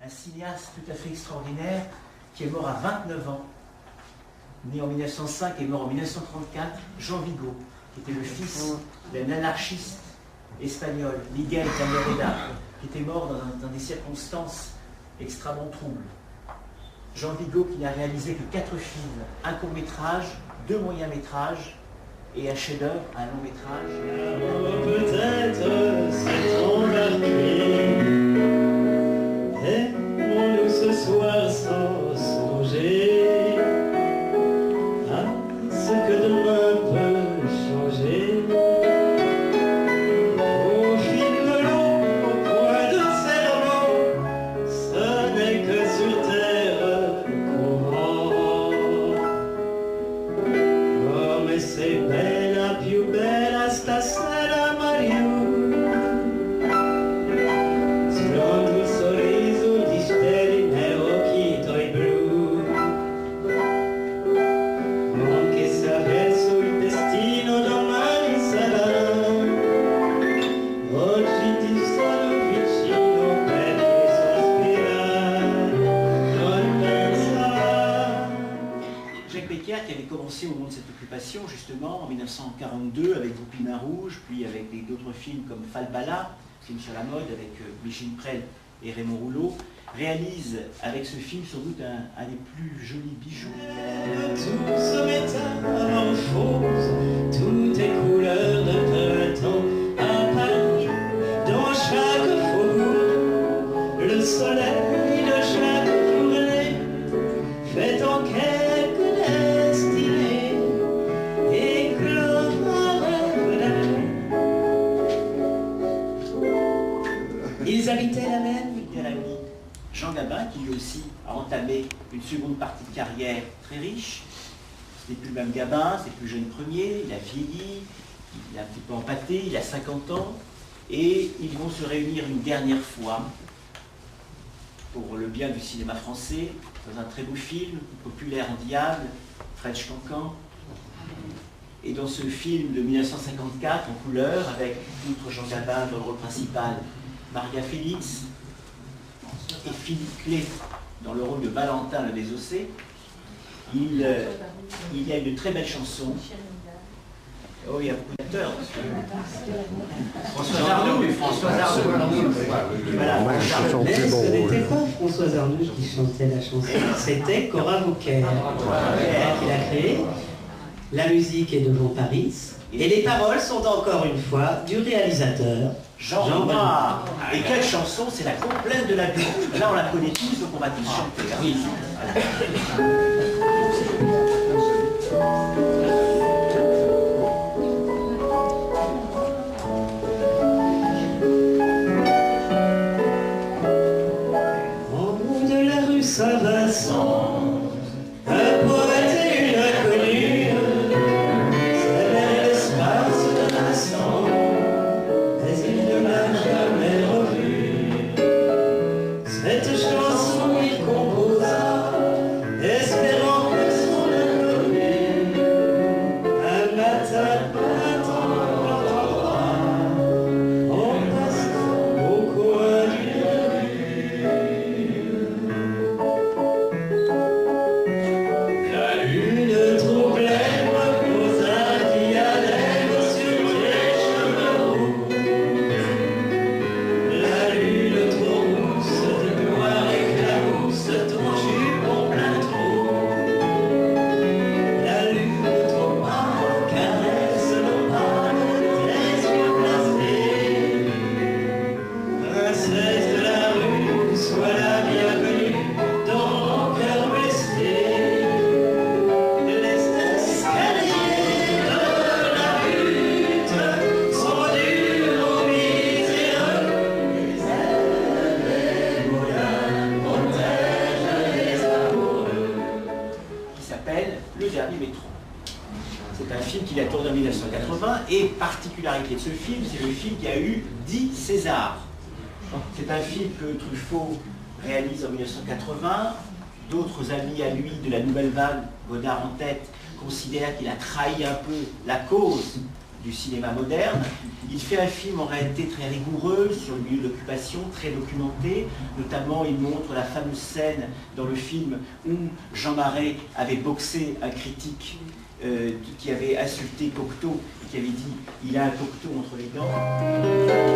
un cinéaste tout à fait extraordinaire qui est mort à 29 ans, né en 1905 et mort en 1934, Jean Vigo, qui était le fils d'un anarchiste espagnol, Miguel Cañareda, qui était mort dans des circonstances extrêmement troubles. Jean Vigo qui n'a réalisé que 4 films, un court-métrage, 2 moyens-métrages et un chef-d'œuvre, un long-métrage. Peut-être s'est embarqué, aimons-nous ce soir sans songer à ce que demain peut changer. Au fil de l'eau, au point de cerveau, ce n'est que sur terre courant. Oh, mais c'est bella, più bella stasera, Mario. Splende il sorriso di stelle nero, chito e blu. Anche se adesso il destino domani sarà, oggi ti sono vicino per sospirare, non pensare. Jacques Becker qui avait commencé au moment de cette occupation justement en 1942 avec Goupil Rouge, puis avec d'autres films comme Falbala, film sur la mode avec Micheline Prel et Raymond Rouleau, réalise avec ce film sans doute un des plus jolis bijoux. Tout se métamorphose, tout est couleur de printemps à Paris, dans chaque faubourg, le soleil de chaque journée fait en quelque destinée éclore un rêve d'amour. Ils habitaient la même Bien ami Jean Gabin qui lui aussi a entamé une seconde partie de carrière très riche. Ce n'est plus le même Gabin, c'est plus jeune premier, il a vieilli, il est un petit peu empâté, il a 50 ans et ils vont se réunir une dernière fois pour le bien du cinéma français dans un très beau film populaire en diable, French Cancan. Et dans ce film de 1954 en couleur avec outre Jean Gabin dans le rôle principal, Maria Félix et Philippe Clé dans le rôle de Valentin le Désossé, il y a une très belle chanson. Oh, il y a beaucoup d'acteurs. François Arnoux. Voilà, Mais ce n'était pas François Arnoux qui chantait la chanson, c'était Cora Vauquer qui l'a créée. La musique est de Von Paris et les paroles sont encore une fois du réalisateur Jean Renoir. Et quelle chanson, c'est la complète de la butte. Là, on la connaît tous, donc on va tous chanter. Oui. En bout de la rue Saint-Vincent, un poète et une inconnue s'élèvent l'espace d'un instant, mais il ne l'a jamais revue. Cette chanson il composa, espérant que son inconnue un matin attendra en passant au coin d'une rue. La lune troublée reposa qui diadème sur les cheveux roux. La lune trop rousse de gloire éclabousse ton jupon plein trou. La lune trop pâle caresse l'opale tes yeux blasés. Princesse de la rue, sois la bienvenue dans mon cœur blessé. Les escaliers de la butte sont durs aux miséreux. Les ailes des moulins protègent les amoureux. Qui s'appelle Le Dernier Métro. C'est un film qu'il a tourné en 1980 et particularité de ce film, c'est le film qui a eu 10 Césars. C'est un film que Truffaut réalise en 1980. D'autres amis à lui de la Nouvelle Vague, Godard en tête, considèrent qu'il a trahi un peu la cause du cinéma moderne. Il fait un film en réalité très rigoureux sur le milieu de l'occupation, très documenté. Notamment, il montre la fameuse scène dans le film où Jean Marais avait boxé un critique qui avait insulté Cocteau et qui avait dit « il a un Cocteau entre les dents ».